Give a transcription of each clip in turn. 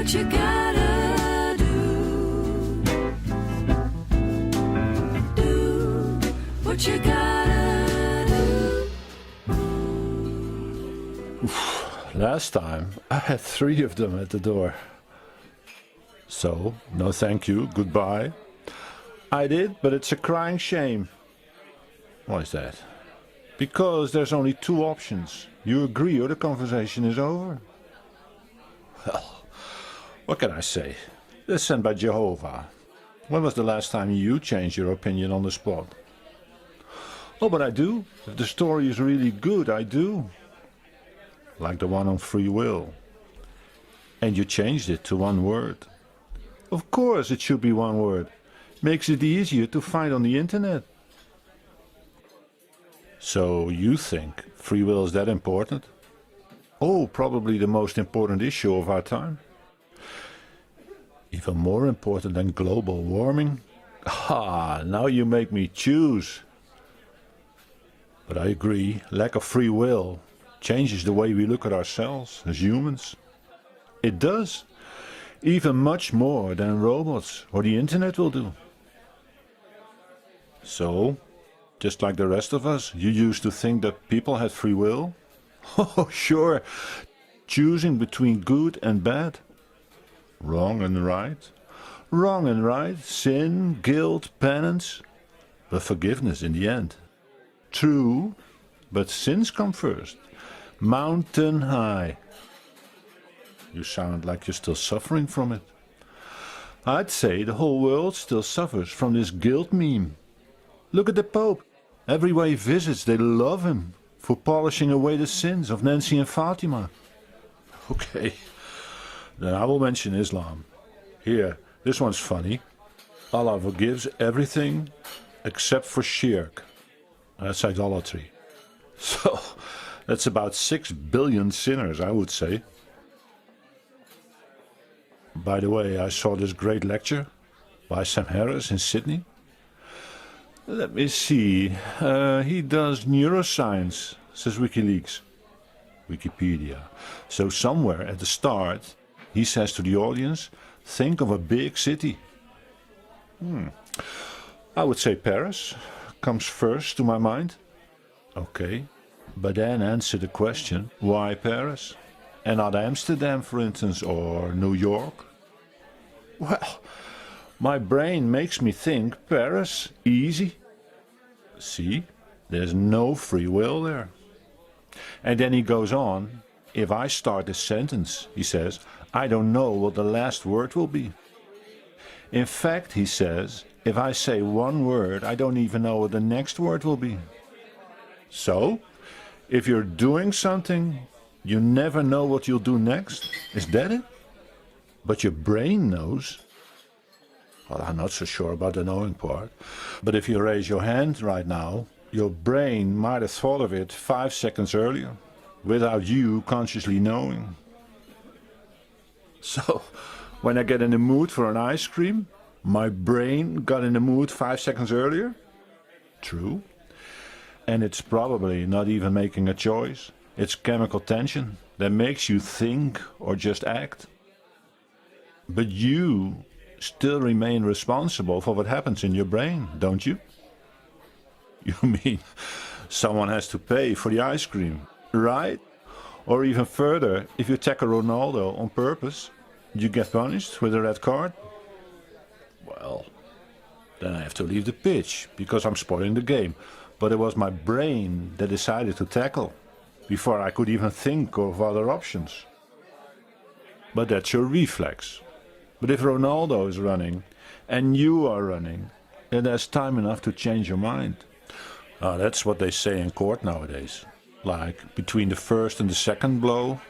what you gotta do. Do what you gotta do. Last time I had 3 of them at the door. So, no thank you, goodbye. I did, but it's a crying shame. Why is that? Because there's only 2 options. You agree or the conversation is over. Well, what can I say? They're sent by Jehovah. When was the last time you changed your opinion on the spot? Oh, but I do. If the story is really good, I do. Like the one on free will. And you changed it to 1 word. Of course it should be 1 word. Makes it easier to find on the internet. So you think free will is that important? Oh, probably the most important issue of our time. Even more important than global warming? Ah, now you make me choose. But I agree, lack of free will changes the way we look at ourselves as humans. It does. Even much more than robots or the internet will do. So, just like the rest of us, you used to think that people had free will? Oh, sure. Choosing between good and bad. Wrong and right. Wrong and right. Sin, guilt, penance. But forgiveness in the end. True, but sins come first. Mountain high. You sound like you're still suffering from it. I'd say the whole world still suffers from this guilt meme. Look at the Pope. Everywhere he visits, they love him for polishing away the sins of Nancy and Fatima. Okay, then I will mention Islam. Here, this one's funny. Allah forgives everything except for shirk. That's idolatry. So, that's about 6 billion sinners, I would say. By the way, I saw this great lecture by Sam Harris in Sydney. Let me see. He does neuroscience, says WikiLeaks. Wikipedia. So somewhere at the start, he says to the audience, think of a big city. I would say Paris comes first to my mind. Okay, but then answer the question, why Paris? And not Amsterdam, for instance, or New York? Well, my brain makes me think Paris, easy. See, there's no free will there. And then he goes on, if I start a sentence, he says, I don't know what the last word will be. In fact, he says, if I say 1 word, I don't even know what the next word will be. So, if you're doing something, you never know what you'll do next. Is that it? But your brain knows. Well, I'm not so sure about the knowing part. But if you raise your hand right now, your brain might have thought of it 5 seconds earlier, without you consciously knowing. So, when I get in the mood for an ice cream, my brain got in the mood 5 seconds earlier? True. And it's probably not even making a choice. It's chemical tension that makes you think or just act. But you still remain responsible for what happens in your brain, don't you? You mean someone has to pay for the ice cream, right? Or even further, if you tackle Ronaldo on purpose, you get punished with a red card? Well, then I have to leave the pitch, because I'm spoiling the game. But it was my brain that decided to tackle, before I could even think of other options. But that's your reflex. But if Ronaldo is running, and you are running, then there's time enough to change your mind. That's what they say in court nowadays. Like, between the first and the second blow,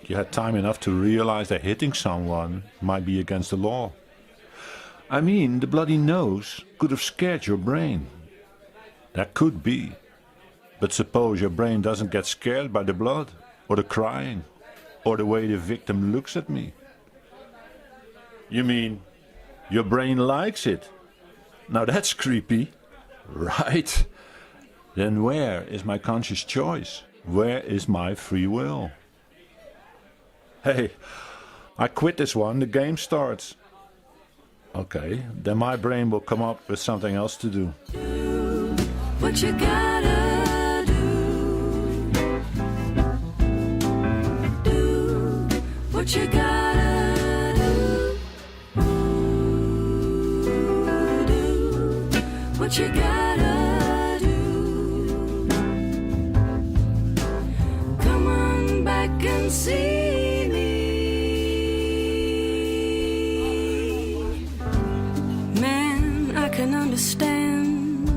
you had time enough to realize that hitting someone might be against the law. I mean, the bloody nose could have scared your brain. That could be. But suppose your brain doesn't get scared by the blood, or the crying, or the way the victim looks at me. You mean, your brain likes it? Now that's creepy. Right. Then where is my conscious choice? Where is my free will? Hey, I quit this one, the game starts. Okay, then my brain will come up with something else to do. What you gotta do. Do what you gotta do. Do what you gotta do. Come on back and see me. Man, I can understand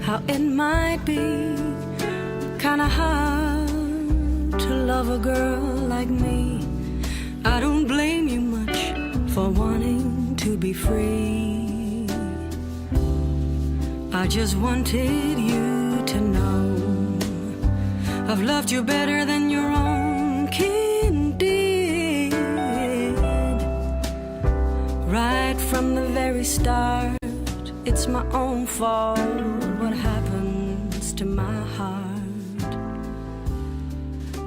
how it might be kinda hard to love a girl like me. I don't blame you much for wanting to be free. I just wanted you to know I've loved you better than your own kin did. Right from the very start, it's my own fault what happens to my heart.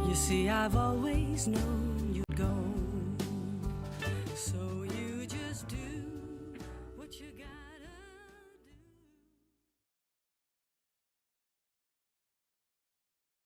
You see, I've always known you'd go